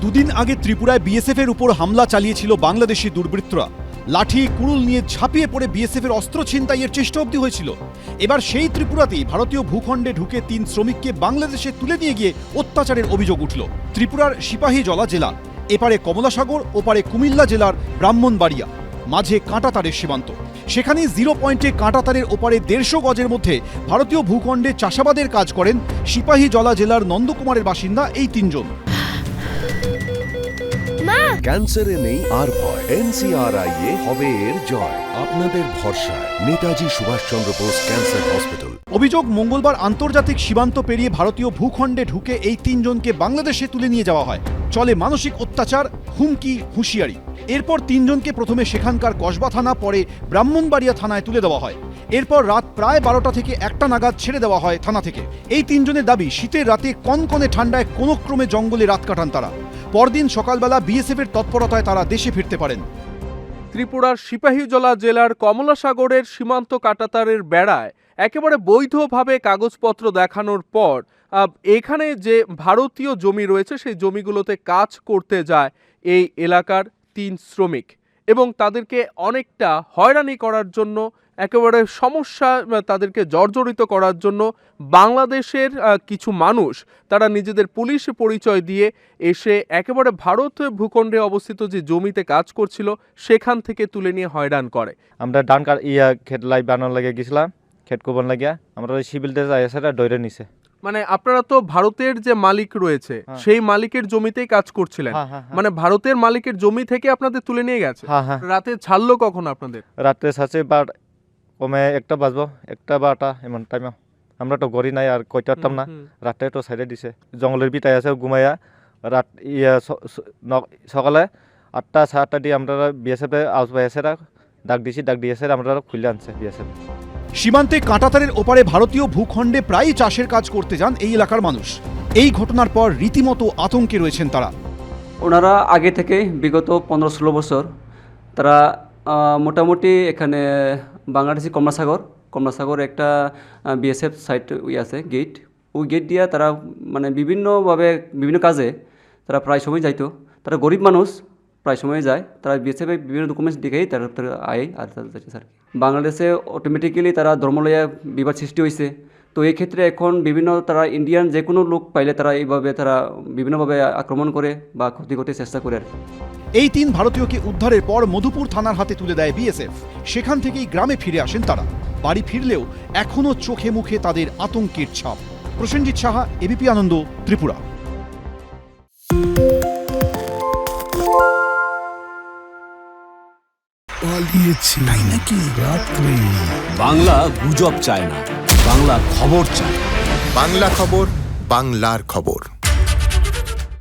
দুদিন আগে ত্রিপুরায় বিএসএফের উপর হামলা চালিয়েছিল বাংলাদেশি দুর্বৃত্তরা। লাঠি কুড়ুল নিয়ে ঝাঁপিয়ে পড়ে বিএসএফের অস্ত্র ছিনতাইয়ের চেষ্টা অবধি হয়েছিল। এবার সেই ত্রিপুরাতেই ভারতীয় ভূখণ্ডে ঢুকে ৩ শ্রমিককে বাংলাদেশে তুলে নিয়ে গিয়ে অত্যাচারের অভিযোগ উঠল। ত্রিপুরার সিপাহীজলা জেলা, এপারে কমলাসাগর, ওপারে কুমিল্লা জেলার ব্রাহ্মণবাড়িয়া, মাঝে কাঁটাতারের সীমান্ত। সেখানে 0 পয়েন্টে কাঁটাতারের ওপারে 150 গজের মধ্যে ভারতীয় ভূখণ্ডে চাষাবাদের কাজ করেন সিপাহীজলা জেলার নন্দকুমারের বাসিন্দা এই 3 জন। ক্যান্সারে নেই আর ভয়, NCRI হবে এর জয়। আপনাদের ভরসা নেতাজি সুভাষচন্দ্র বোস ক্যান্সার হসপিটাল। অভিযোগ, মঙ্গলবার আন্তর্জাতিক সীমান্ত পেরিয়ে ভারতীয় ভূখণ্ডে ঢুকে এই 3 জনকে বাংলাদেশে তুলে নিয়ে যাওয়া হয়। চলে মানসিক অত্যাচার, হুমকি, হুঁশিয়ারি। এরপর 3 জনকে প্রথমে সেখানকার কসবা থানা, পরে ব্রাহ্মণবাড়িয়া থানায় তুলে দেওয়া হয়। এরপর রাত প্রায় 12টা থেকে 1টা নাগাদ ছেড়ে দেওয়া হয় থানা থেকে। এই 3 জনের দাবি, শীতের রাতে কনকনে ঠান্ডায় কোনো ক্রমে জঙ্গলে রাত কাটান তারা। পরদিন সকালবেলা বিএসএফের তৎপরতায় তারা দেশে ফিরতে পারেন। ত্রিপুরার সিপাহীজলা জেলার কমলাসাগরের সীমান্ত কাঁটাতারের বেড়ায় একেবারে বৈধভাবে কাগজপত্র দেখানোর পর এখানে যে ভারতীয় জমি রয়েছে সেই জমিগুলোতে কাজ করতে যায় এই এলাকার 3 শ্রমিক, এবং তাদেরকে অনেকটা হয়রানি করার জন্য, একেবারে সমস্যা তাদেরকে জর্জরিত করার জন্য বাংলাদেশের কিছু মানুষ তারা নিজেদের পুলিশ পরিচয় দিয়ে এসে একেবারে ভারতীয় ভূখণ্ডে অবস্থিত যে জমিতে কাজ করছিল সেখান থেকে তুলে নিয়ে হয়রান করে। আমরা ধান ক্ষেত লাই বানানোর লাগে গেছিলাম, ক্ষেত কোবন লাগিয়া আমরা ওই সিভিলতে যাই সেটা ডইরে নিছে। মানে আপনারা তো ভারতের যে মালিক রয়েছে সেই মালিকের জমিতেই কাজ করছিলেন, মানে ভারতের মালিকের জমি থেকে আপনাদের তুলে নিয়ে গেছে। রাতে ছাড়লো কখন আপনাদের? রাতে ছাড়ছে বা কমে 1টা বাজবো, 1টা বা 8টা এমন টাইমে। আমরা তো গড়ি নাই আর কইতে পারতাম না, রাতে তো সাইডে দিছে। জঙ্গলের বিটাই আছে ঘুমাইয়া রাত সকালে 8টা 8:30 দিয়ে আমরা বিএসএফ আউসবাই আছে ডাক দিয়েছে আমরা খুলে আনছে বিএসএফ। সীমান্তে কাঁটাতারের ওপারে ভারতীয় ভূখণ্ডে প্রায়ই চাষের কাজ করতে যান এই এলাকার মানুষ। এই ঘটনার পর রীতিমতো আতঙ্কে রয়েছেন তারা। ওনারা আগে থেকে বিগত 15-16 বছর তারা মোটামুটি এখানে বাংলাদেশি কমলাসাগর একটা বিএসএফ সাইট আছে গেট, ওই গেট দিয়ে তারা মানে বিভিন্ন কাজে তারা প্রায় সময় যাইতো। তারা গরিব মানুষ, প্রায় সময় যায়। তারা বিএসএফে বিভিন্ন ডকুমেন্টস দেখেই তারা আয় আর স্যার। বাংলাদেশে অটোমেটিক্যালি তারা ধর্মলয়া বিবাদ সৃষ্টি হয়েছে। তো এই ক্ষেত্রে এখন তারা ইন্ডিয়ান যে কোনো লোক পাইলে তারা এইভাবে তারা বিভিন্নভাবে আক্রমণ করে বা ক্ষতি করতে চেষ্টা করে আর কি। এই 3 ভারতীয়কে উদ্ধারের পর মধুপুর থানার হাতে তুলে দেয় বিএসএফ। সেখান থেকেই গ্রামে ফিরে আসেন তারা। বাড়ি ফিরলেও এখনও চোখে মুখে তাদের আতঙ্কের ছাপ। প্রসেনজিৎ সাহা, এবিপি আনন্দ, ত্রিপুরা। তাই নাকি? রাত্রি বাংলা গুজব চায় না, বাংলা খবর চায়। বাংলা খবর, বাংলার খবর।